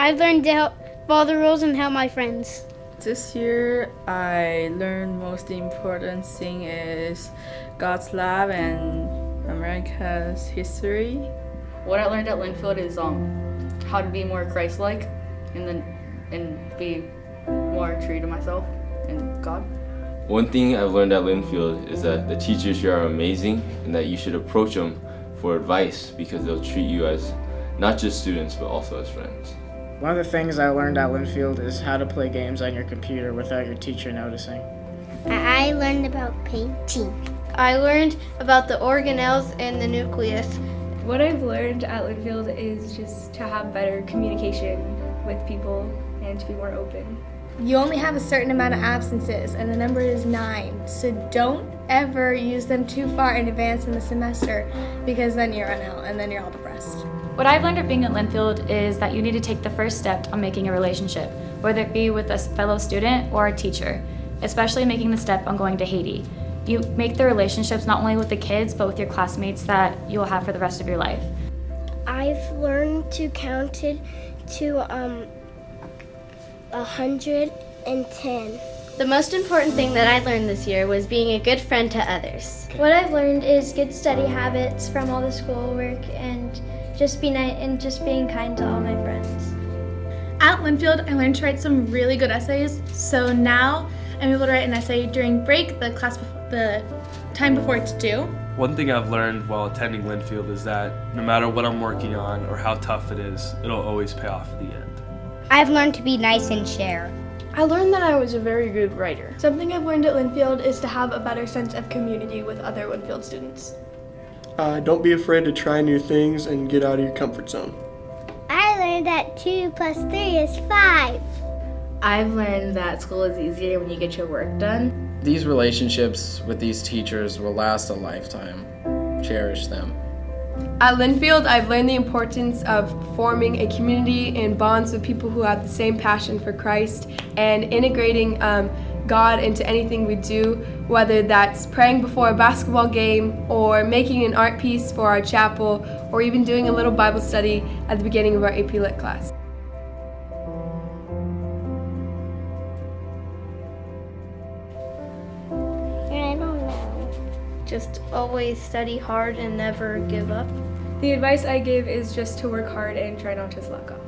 I've learned to follow the rules and help my friends. This year, I learned most important thing is God's love and America's history. What I learned at Linfield is how to be more Christ-like and be more true to myself and God. One thing I've learned at Linfield is that the teachers here are amazing and that you should approach them for advice because they'll treat you as not just students but also as friends. One of the things I learned at Linfield is how to play games on your computer without your teacher noticing. I learned about painting. I learned about the organelles and the nucleus. What I've learned at Linfield is just to have better communication with people and to be more open. You only have a certain amount of absences, and the number is 9. So don't ever use them too far in advance in the semester, because then you run out and then you're all depressed. What I've learned at being at Linfield is that you need to take the first step on making a relationship, whether it be with a fellow student or a teacher, especially making the step on going to Haiti. You make the relationships not only with the kids, but with your classmates that you'll have for the rest of your life. I've learned to count to 110. The most important thing that I learned this year was being a good friend to others. What I've learned is good study habits from all the schoolwork and just being kind to all my friends. At Linfield, I learned to write some really good essays, so now I'm able to write an essay during break, the time before it's due. One thing I've learned while attending Linfield is that no matter what I'm working on or how tough it is, it'll always pay off at the end. I've learned to be nice and share. I learned that I was a very good writer. Something I've learned at Linfield is to have a better sense of community with other Linfield students. Don't be afraid to try new things and get out of your comfort zone. I learned that 2 plus 3 is 5. I've learned that school is easier when you get your work done. These relationships with these teachers will last a lifetime. Cherish them. At Linfield, I've learned the importance of forming a community and bonds with people who have the same passion for Christ and integrating God into anything we do, whether that's praying before a basketball game or making an art piece for our chapel or even doing a little Bible study at the beginning of our AP Lit class. I don't know. Just always study hard and never give up. The advice I give is just to work hard and try not to slack off.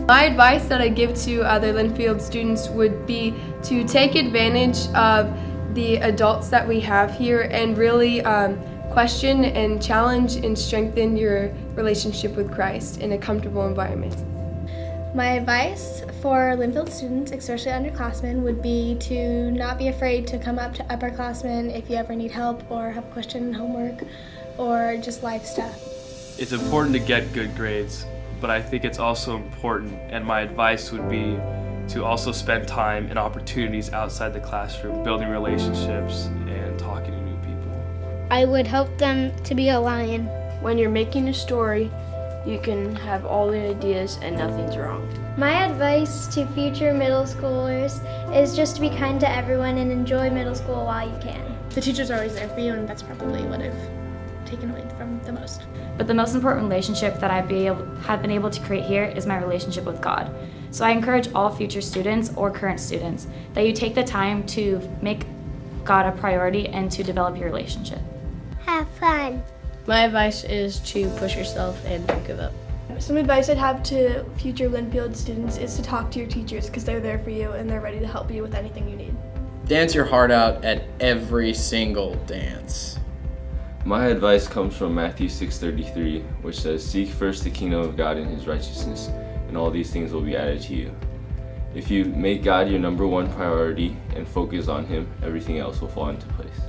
My advice that I give to other Linfield students would be to take advantage of the adults that we have here and really question and challenge and strengthen your relationship with Christ in a comfortable environment. My advice for Linfield students, especially underclassmen, would be to not be afraid to come up to upperclassmen if you ever need help or have a question in homework or just life stuff. It's important to get good grades, but I think it's also important, and my advice would be to also spend time and opportunities outside the classroom, building relationships and talking to new people. I would help them to be a lion. When you're making a story, you can have all the ideas and nothing's wrong. My advice to future middle schoolers is just to be kind to everyone and enjoy middle school while you can. The teachers are always there for you, and that's probably what I've taken away from the most. But the most important relationship that have been able to create here is my relationship with God. So I encourage all future students or current students that you take the time to make God a priority and to develop your relationship. Have fun. My advice is to push yourself and don't give up. Some advice I'd have to future Linfield students is to talk to your teachers because they're there for you and they're ready to help you with anything you need. Dance your heart out at every single dance. My advice comes from Matthew 6:33, which says, "Seek first the kingdom of God and his righteousness, and all these things will be added to you." If you make God your number one priority and focus on him, everything else will fall into place.